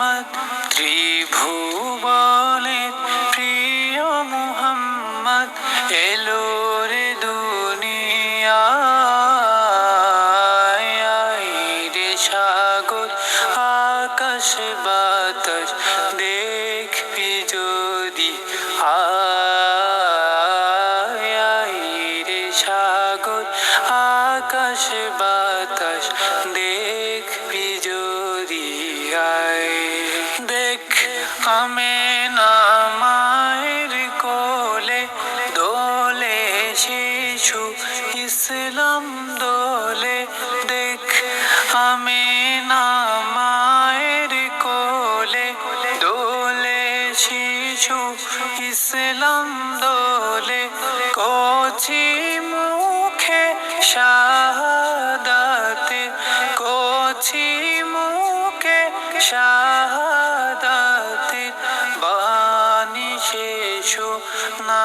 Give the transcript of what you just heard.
আহমদ ত্রিভুবনে প্রিয় মুহাম্মদ এলো রে দুনিয়ায় রে সাগর আকাশ বাতাস দেখবি যদি রে সাগর আকাশ বাতাস দেখবি যদি দেখ আমেনা মায়ের কোলে দোলে শিশু ইসলাম দোলে দেখ আমেনা মায়ের কোলে দোলে শিশু ইসলাম দোলে কচি মুখে শাহাদাতে কচি মুখে শাহাদাতে বাণী শেষ না